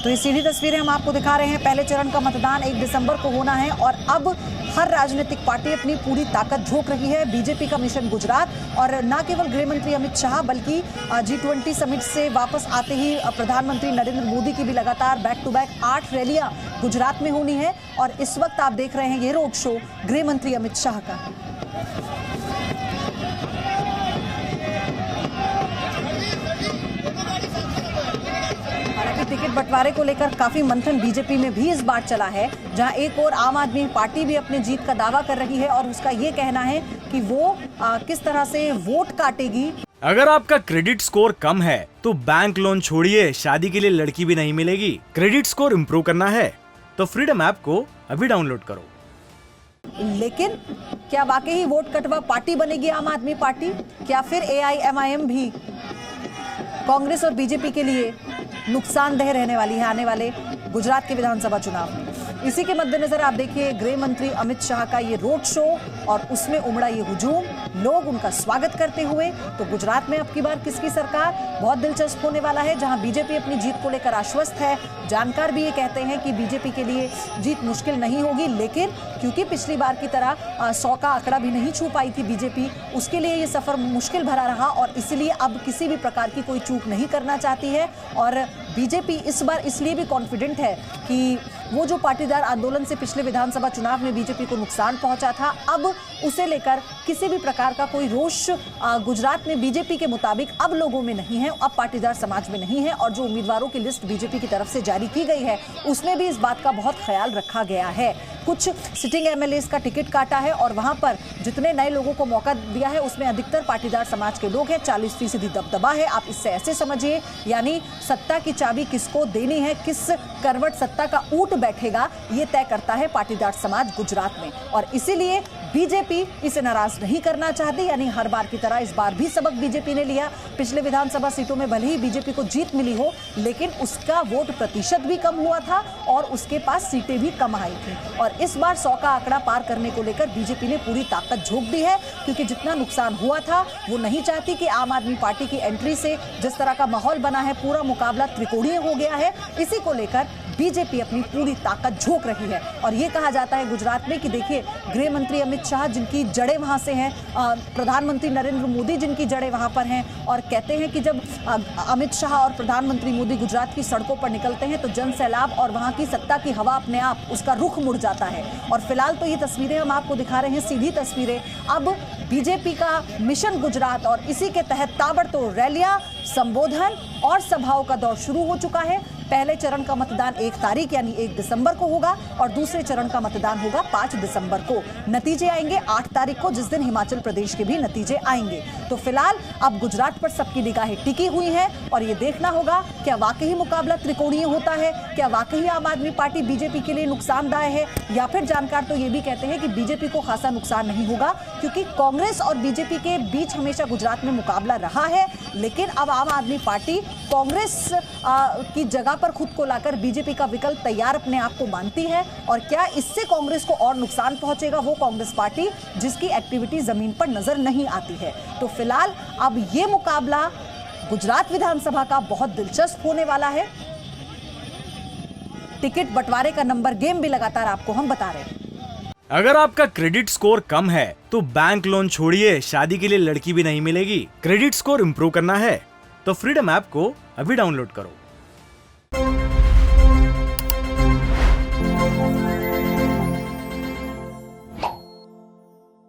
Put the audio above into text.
तो ये सीधी तस्वीरें हम आपको दिखा रहे हैं। पहले चरण का मतदान 1 दिसंबर को होना है और अब हर राजनीतिक पार्टी अपनी पूरी ताकत झोंक रही है। बीजेपी का मिशन गुजरात और न केवल गृह मंत्री अमित शाह बल्कि G20 समिट से वापस आते ही प्रधानमंत्री नरेंद्र मोदी की भी लगातार बैक टू बैक 8 रैलियां गुजरात में होनी है। और इस वक्त आप देख रहे हैं ये रोड शो गृह मंत्री अमित शाह का। टिकट बंटवारे को लेकर काफी मंथन बीजेपी में भी इस बार चला है, जहां एक और आम आदमी पार्टी भी अपने जीत का दावा कर रही है और उसका ये कहना है कि वो किस तरह से वोट काटेगी। अगर आपका क्रेडिट स्कोर कम है तो बैंक लोन छोड़िए, शादी के लिए लड़की भी नहीं मिलेगी। क्रेडिट स्कोर इम्प्रूव करना है तो फ्रीडम ऐप को अभी डाउनलोड करो। लेकिन क्या वाकई ही वोट कटवा पार्टी बनेगी आम आदमी पार्टी? क्या फिर AIMIM भी कांग्रेस और बीजेपी के लिए नुकसानदेह रहने वाली है आने वाले गुजरात के विधानसभा चुनाव में? इसी के मद्देनजर आप देखिए गृह मंत्री अमित शाह का ये रोड शो और उसमें उमड़ा ये हुजूम, लोग उनका स्वागत करते हुए। तो गुजरात में अब की बार किसकी सरकार, बहुत दिलचस्प होने वाला है, जहां बीजेपी अपनी जीत को लेकर आश्वस्त है। जानकार भी ये कहते हैं कि बीजेपी के लिए जीत मुश्किल नहीं होगी, लेकिन क्योंकि पिछली बार की तरह 100 का आंकड़ा भी नहीं छू पाई थी बीजेपी, उसके लिए ये सफर मुश्किल भरा रहा और इसलिए अब किसी भी प्रकार की कोई चूक नहीं करना चाहती है। और बीजेपी इस बार इसलिए भी कॉन्फिडेंट है कि वो जो पाटीदार आंदोलन से पिछले विधानसभा चुनाव में बीजेपी को नुकसान पहुंचा था, अब उसे लेकर किसी भी प्रकार का कोई रोष गुजरात में बीजेपी के मुताबिक अब लोगों में नहीं है, अब पाटीदार समाज में नहीं है। और जो उम्मीदवारों की लिस्ट बीजेपी की तरफ से जारी की गई है उसमें भी इस बात का बहुत ख्याल रखा गया है। कुछ सिटिंग MLAs का टिकट काटा है और वहां पर जितने नए लोगों को मौका दिया है उसमें अधिकतर पाटीदार समाज के लोग हैं। 40% दबदबा है। आप इससे ऐसे समझिए, यानी सत्ता की चाबी किसको देनी है, किस करवट सत्ता का ऊंट बैठेगा, ये तय करता है पाटीदार समाज गुजरात में। और इसीलिए बीजेपी इसे नाराज नहीं करना चाहती, यानी हर बार की तरह इस बार भी सबक बीजेपी ने लिया। पिछले विधानसभा सीटों में भले ही बीजेपी को जीत मिली हो, लेकिन उसका वोट प्रतिशत भी कम हुआ था और उसके पास सीटें भी कम आई थी। और इस बार 100 का आंकड़ा पार करने को लेकर बीजेपी ने पूरी ताकत झोंक दी है, क्योंकि जितना नुकसान हुआ था वो नहीं चाहती कि आम आदमी पार्टी की एंट्री से जिस तरह का माहौल बना है, पूरा मुकाबला त्रिकोणीय हो गया है। इसी को लेकर बीजेपी अपनी पूरी ताकत झोंक रही है। और ये कहा जाता है गुजरात में कि देखिए, गृह मंत्री अमित शाह जिनकी जड़ें वहां से हैं, प्रधानमंत्री नरेंद्र मोदी जिनकी जड़ें वहां पर हैं, और कहते हैं कि जब अमित शाह और प्रधानमंत्री मोदी गुजरात की सड़कों पर निकलते हैं तो जन सैलाब और वहां की सत्ता की हवा अपने आप उसका रुख मुड़ जाता है। और फिलहाल तो ये तस्वीरें हम आपको दिखा रहे हैं, सीधी तस्वीरें। अब बीजेपी का मिशन गुजरात और इसी के तहत ताबड़तोड़ रैलियां, संबोधन और सभाओं का दौर शुरू हो चुका है। पहले चरण का मतदान 1 तारीख यानी 1 दिसंबर को होगा और दूसरे चरण का मतदान होगा 5 दिसंबर को। नतीजे आएंगे 8 तारीख को, जिस दिन हिमाचल प्रदेश के भी नतीजे आएंगे। तो फिलहाल अब गुजरात पर सबकी निगाहें टिकी हुई हैं और ये देखना होगा क्या वाकई मुकाबला त्रिकोणीय होता है, क्या वाकई आम आदमी पार्टी बीजेपी के लिए नुकसानदायक है, या फिर जानकार तो ये भी कहते हैं कि बीजेपी को खासा नुकसान नहीं होगा, क्योंकि कांग्रेस और बीजेपी के बीच हमेशा गुजरात में मुकाबला रहा है। लेकिन अब आम आदमी पार्टी कांग्रेस की जगह पर खुद को लाकर बीजेपी का विकल्प तैयार अपने आप को मानती है। और क्या इससे कांग्रेस को और नुकसान पहुंचेगा, वो कांग्रेस पार्टी जिसकी एक्टिविटी जमीन पर नजर नहीं आती है। तो फिलहाल अब ये मुकाबला गुजरात विधानसभा का बहुत दिलचस्प होने वाला है। टिकट बंटवारे का नंबर गेम भी लगातार आपको हम बता रहे हैं। अगर आपका क्रेडिट स्कोर कम है तो बैंक लोन छोड़िए, शादी के लिए लड़की भी नहीं मिलेगी। क्रेडिट स्कोर इम्प्रूव करना है तो फ्रीडम ऐप को अभी डाउनलोड करो।